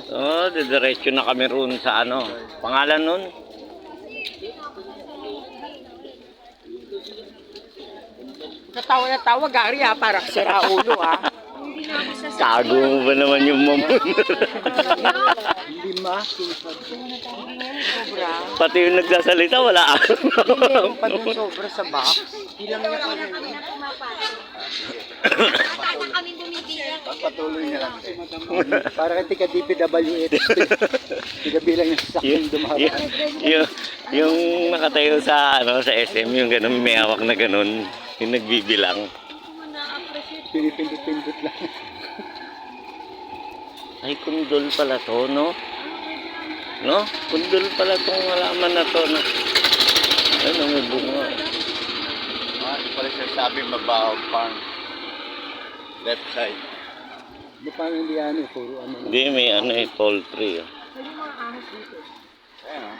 Oh, didiretso na kami roon sa ano. Pangalan nun? Natawa na tawa, Gary ha, para sira ulo ha. Tago mo ba naman yung mamon? Hindi ma, sobra. Pati yung nagsasalita, wala. Hindi pa dun sobra sa box. Ilang niya pa rin. Patuloy na lang. Para kay tika DPWH. Bilang yung sasakyan dumaraan. yung nakatayo sa ano sa SM, yung ganun, may hawak na ganun, yung nagbibilang. Pinipindot-pindot lang. Ay, kundol pala to, no? No? Kundol pala tong halaman na to, no? Ano, may bunga. Ito pala siya sabi mabaho farm. Left side. Di pa hindi ano, puro ano. Hindi, may ano eh, poultry. Oh. Ayan o.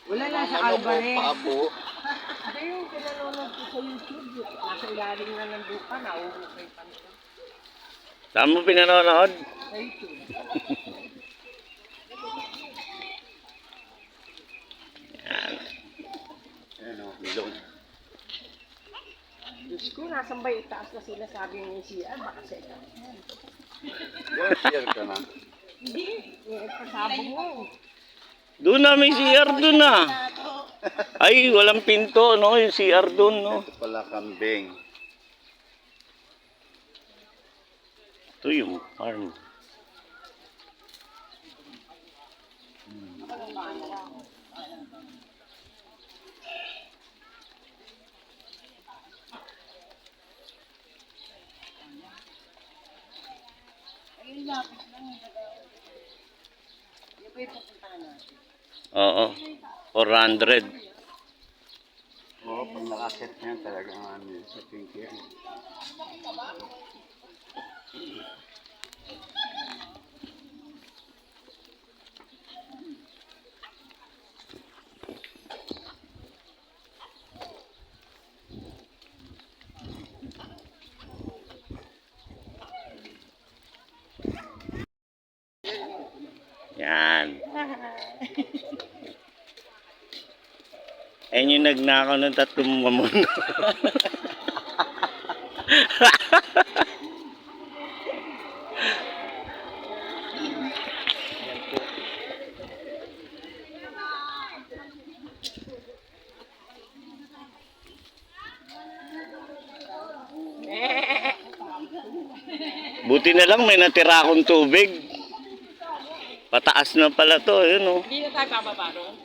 Wala lang sa Ano po, Alvarez. pabo. Hindi yung pinanonood ko sa YouTube. Nasa ilalim na ng lupa, nauukay pa nito. Saan mo pinanonood? Sa YouTube. Yan. Ayan o, ilong. Diyos ko, nasan ba itaas na sila sabi ng CR? Baka sa itaas. Yung share ka na. Hindi, pasabog mo. Doon na, may CR doon na. Ay, walang pinto, no? Yung CR doon, no? Ito pala kambing. Ito yung farm. Oo. 400. Oo, pag nakaset niyan talagang ano yun sa pinky. Yan. Ayun yung nagnakaw ng 3 mamon. Buti na lang may natira akong tubig. Pataas na pala to, yun oh. Hindi na tayo bababa ron.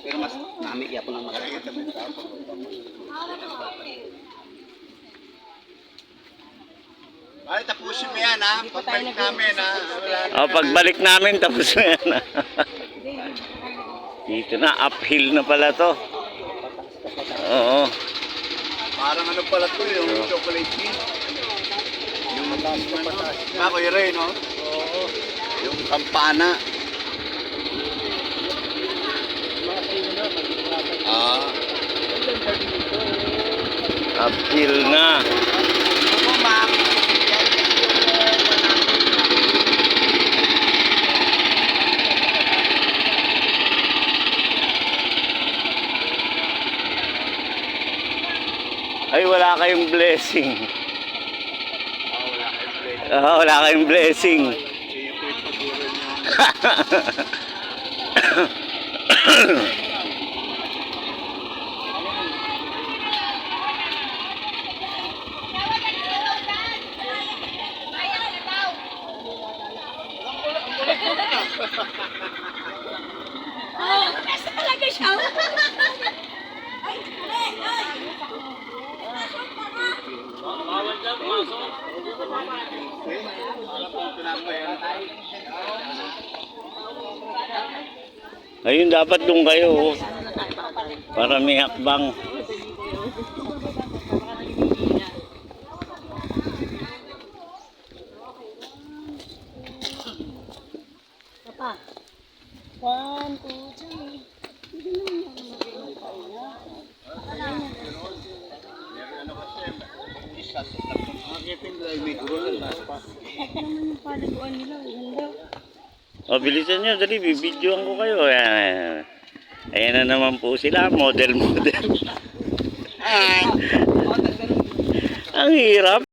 Pero mas nami iya po ng makakita. Ay, tapusin mo yan ha. Pagbalik namin ha. Oh, pagbalik namin tapos na yan. Dito na, uphill na pala to. Oo. Parang ano pala to, yung chocolate tea. Yung ako yung Ray, no? Oo. Yung kampana. Ah. Uphill na. Ako, ma'am. Ay, wala kayong blessing. Ah, wala kayong blessing. Wala kayong blessing. Yung po yung paguro niyo. Oh, nasa talaga siya. Ay, ay, ay. Ayun, dapat doon kayo. Oh. Para may hakbang. Papa. 1, 2, 3. Meron ano kasi, isa Akitin nila, may guro lang taas pa. At naman yung palaguan nila. Ganda. O, bilisan nyo, dali, bibidyoan ko kayo. Ayan, ayan na naman po sila, model. Ang hirap.